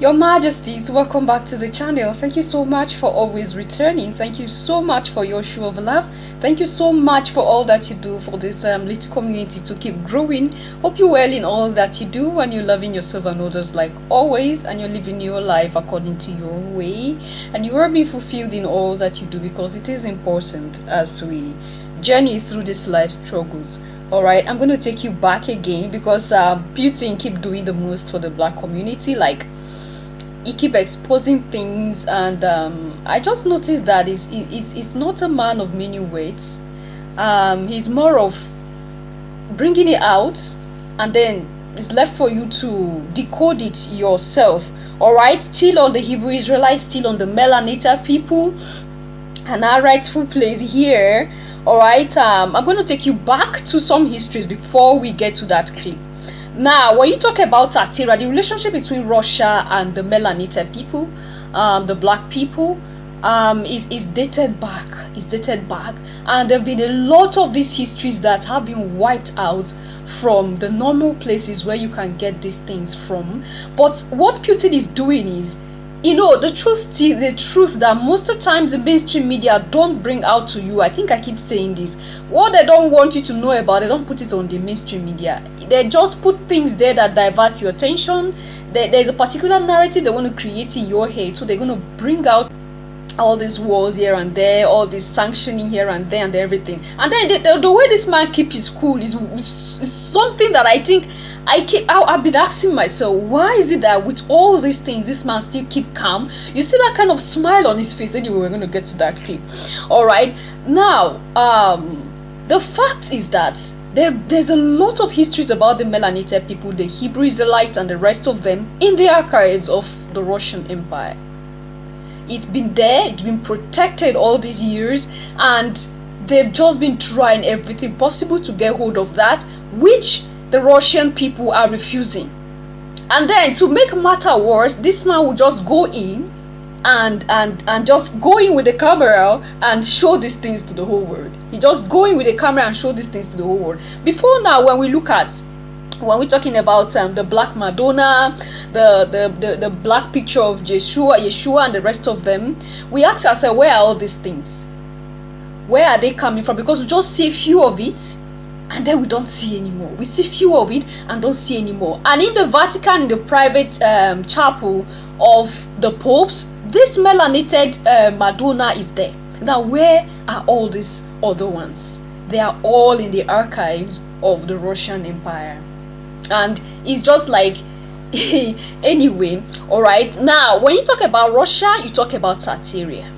Your Majesties, welcome back to the channel. Thank you so much for always returning. Thank you so much for your show of love. Thank you so much for all that you do for this little community to keep growing. Hope you're well in all that you do and you're loving yourself and others like always, and you're living your life according to your way, and you are being fulfilled in all that you do, because it is important as we journey through this life struggles. All right, I'm going to take you back again because Putin keep doing the most for the black community. Like, he keep exposing things, and I just noticed that he's not a man of many words. He's more of bringing it out, and then it's left for you to decode it yourself. All right, still on the Hebrew Israelites, still on the melanated people, and our rightful place here. All right, I'm going to take you back to some histories before we get to that clip. Now, when you talk about Tartaria, the relationship between Russia and the melanated people, the black people, is dated back. It's dated back, and there have been a lot of these histories that have been wiped out from the normal places where you can get these things from. But what Putin is doing is, you know, the truth that most of the times the mainstream media don't bring out to you. I think I keep saying this. What they don't want you to know about, they don't put it on the mainstream media. They just put things there that divert your attention. There's a particular narrative they want to create in your head, so they're going to bring out all these wars here and there, all this sanctioning here and there and everything. And then the way this man keep his cool is something that I think I've been asking myself, why is it that with all these things this man still keep calm? You see that kind of smile on his face. Anyway, we're going to get to that clip. All right, now the fact is that there's a lot of histories about the melanated people, the Hebrew Israelites and the rest of them, in the archives of the Russian Empire. It's been there, it's been protected all these years, and they've just been trying everything possible to get hold of that, which the Russian people are refusing. And then, to make matter worse, this man will just go in and just go in with the camera and show these things to the whole world. He just go in with the camera and show these things to the whole world. Before now, when we're talking about the black Madonna, the black picture of Yeshua and the rest of them, we ask ourselves, where are all these things? Where are they coming from? Because we just see a few of it, and then we don't see anymore. We see few of it and don't see anymore. And in the Vatican, in the private chapel of the popes, this melanated Madonna is there. Now, where are all these other ones? They are all in the archives of the Russian Empire. And it's just like, anyway, all right. Now, when you talk about Russia, you talk about Tartaria.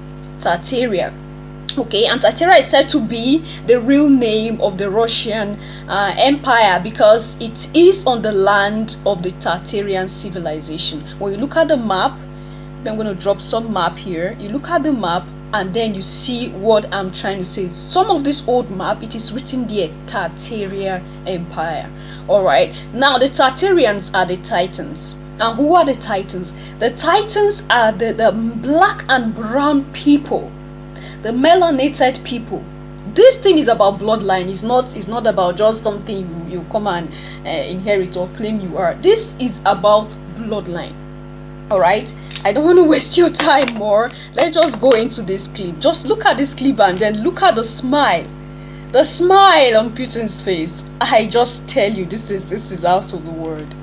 Okay, and Tartaria is said to be the real name of the Russian Empire, because it is on the land of the Tartarian civilization. When you look at the map, I'm going to drop some map here. You look at the map, and then you see what I'm trying to say. Some of this old map, it is written there, Tartaria Empire. All right, now the Tartarians are the Titans. And who are the Titans? The Titans are the black and brown people, the melanated people. This thing is about bloodline. It's not about just something you come and inherit or claim you are. This is about bloodline. All right, I don't want to waste your time more. Let's just go into this clip. Just look at this clip and then look at the smile on Putin's face. I just tell you, this is out of the world.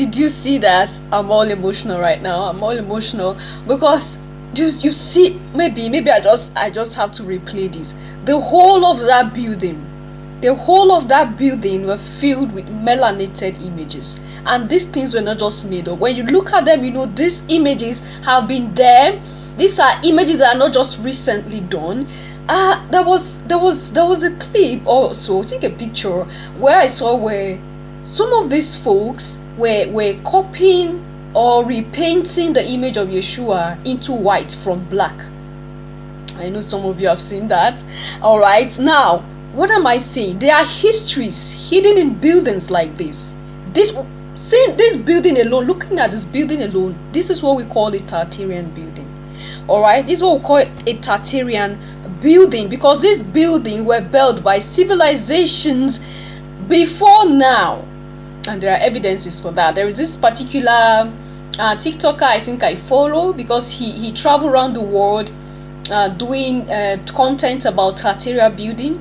Did you see that? I'm all emotional right now. I'm all emotional because just you see, maybe I just have to replay this. The whole of that building, were filled with melanated images, and these things were not just made up. When you look at them, you know these images have been there. These are images that are not just recently done. There was a clip also, take a picture, where I saw where some of these folks were copying or repainting the image of Yeshua into white from black. I know some of you have seen that. All right, now what am I saying? There are histories hidden in buildings like this. Seeing this building alone, looking at this building alone, this is what we call a Tartarian building. All right, this is what we call a Tartarian building, because this building were built by civilizations before now, and there are evidences for that. There is this particular TikToker I think I follow, because he traveled around the world doing content about Tartarian building.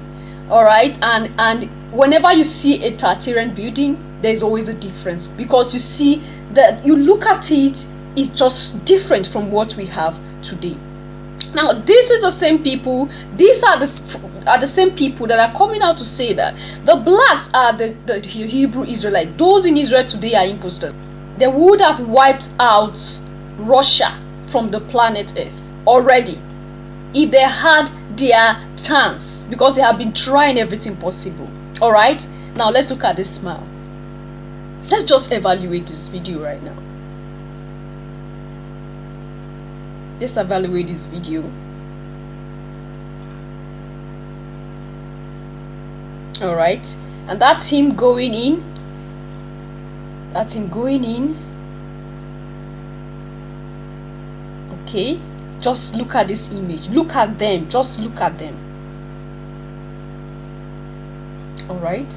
All right, and whenever you see a Tartarian building, there's always a difference, because you see that you look at it, it's just different from what we have today. Now this is the same people, these are the same people that are coming out to say that the blacks are the Hebrew Israelites. Those in Israel today are imposters. They would have wiped out Russia from the planet Earth already if they had their chance, because they have been trying everything possible. All right, now let's look at this smile. Let's just evaluate this video right now. Let's evaluate this video. All right, and that's him going in. That's him going in. Okay, just look at this image. Look at them. Just look at them. All right.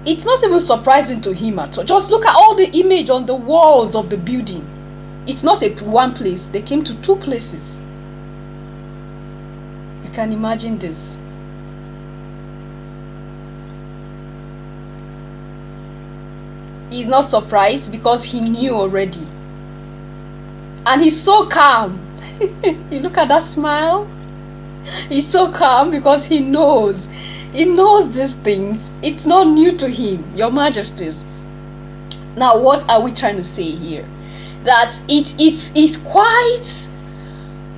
It's not even surprising to him at all. Just look at all the image on the walls of the building. It's not one place. They came to two places. You can imagine this. He's not surprised because he knew already. And he's so calm. You look at that smile. He's so calm because he knows. He knows these things. It's not new to him, Your Majesties. Now, what are we trying to say here? That it's quite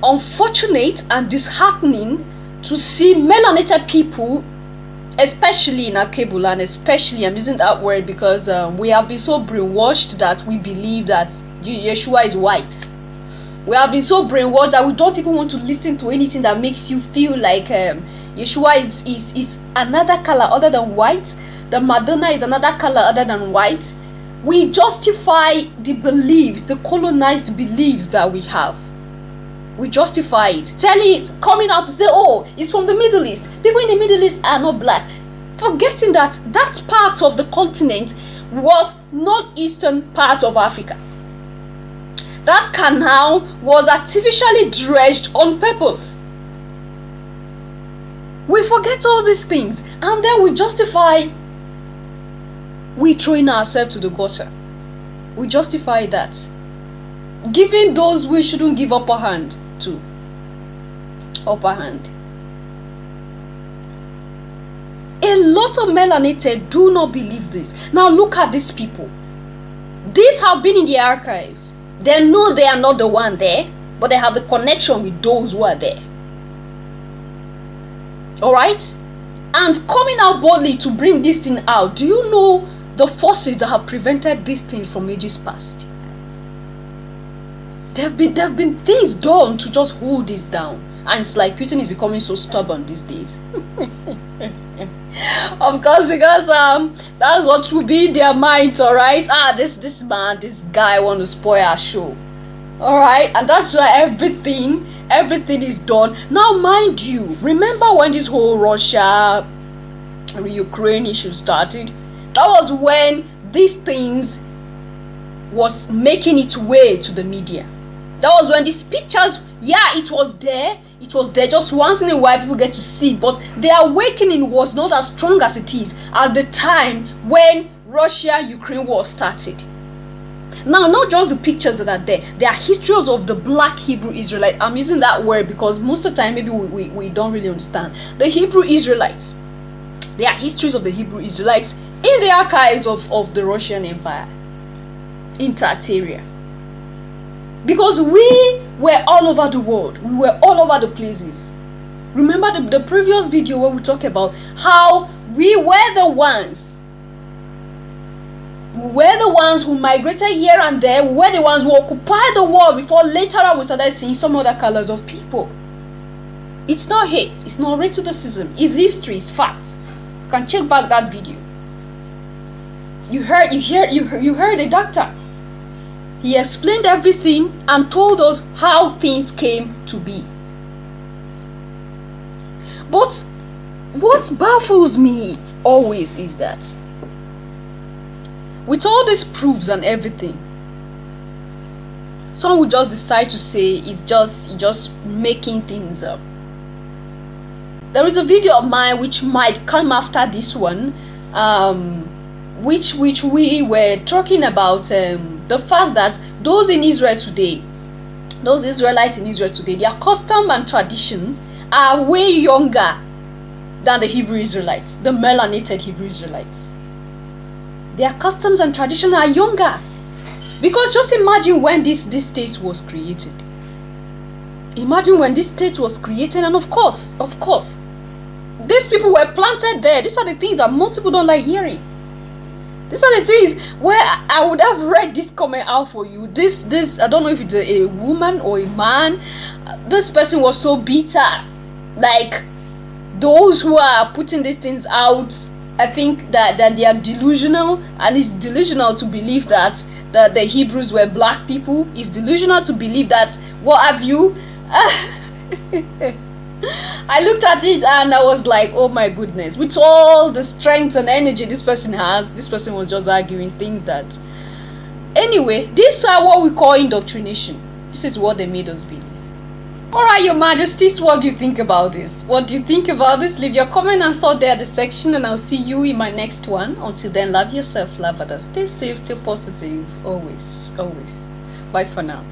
unfortunate and disheartening to see melanated people, especially in Akebula, and especially, I'm using that word because we have been so brainwashed that we believe that Yeshua is white. We have been so brainwashed that we don't even want to listen to anything that makes you feel like Yeshua is another color other than white. The Madonna is another color other than white. We justify the beliefs, the colonized beliefs that we have. We justify it, telling it, coming out to say, oh, it's from the Middle East. People in the Middle East are not black. Forgetting that that part of the continent was northeastern part of Africa. That canal was artificially dredged on purpose. We forget all these things, and then we justify we throwing ourselves to the gutter. We justify that, giving those we shouldn't give upper hand to upper hand. A lot of melanated do not believe this. Now look at these people. These have been in the archives. They know they are not the one there, but they have the connection with those who are there. Alright? And coming out boldly to bring this thing out. Do you know the forces that have prevented this thing from ages past? There have been things done to just hold this down. And it's like Putin is becoming so stubborn these days. Of course, because that's what will be in their minds, alright? This man, this guy want to spoil our show. Alright, and that's why everything is done. Now mind you, remember when this whole Russia Ukraine issue started? That was when these things was making its way to the media. That was when these pictures, yeah, it was there. It was there just once in a while people get to see it, but the awakening was not as strong as it is at the time when Russia-Ukraine war started. Now, not just the pictures that are there are histories of the black Hebrew Israelites. I'm using that word because most of the time maybe we don't really understand. The Hebrew Israelites. There are histories of the Hebrew Israelites in the archives of the Russian Empire in Tartaria. Because we were all over the world. We were all over the places. Remember the previous video where we talked about how we were the ones. We were the ones who migrated here and there. We were the ones who occupied the world before later on we started seeing some other colors of people. It's not hate. It's not racism. It's history. It's facts. You can check back that video. You heard the doctor. He explained everything and told us how things came to be. But what baffles me always is that with all these proofs and everything, some would just decide to say it's just making things up. There is a video of mine which might come after this one, which we were talking about the fact that those in Israel today, those Israelites in Israel today, their custom and tradition are way younger than the Hebrew Israelites, the melanated Hebrew Israelites. Their customs and tradition are younger. Because just imagine when this state was created. Imagine when this state was created, and of course, these people were planted there. These are the things that most people don't like hearing. These are the things where I would have read this comment out for you. This I don't know if it's a woman or a man. This person was so bitter. Like, those who are putting these things out, I think that they are delusional, and it's delusional to believe that the Hebrews were black people. It's delusional to believe that what have you. I looked at it and I was like, oh my goodness, with all the strength and energy this person has, this person was just arguing things that, anyway, these are what we call indoctrination. This is what they made us believe. Alright, your majesties, what do you think about this? What do you think about this? Leave your comment and thought there in the section, and I'll see you in my next one. Until then, love yourself, love others, stay safe, stay positive, always. Bye for now.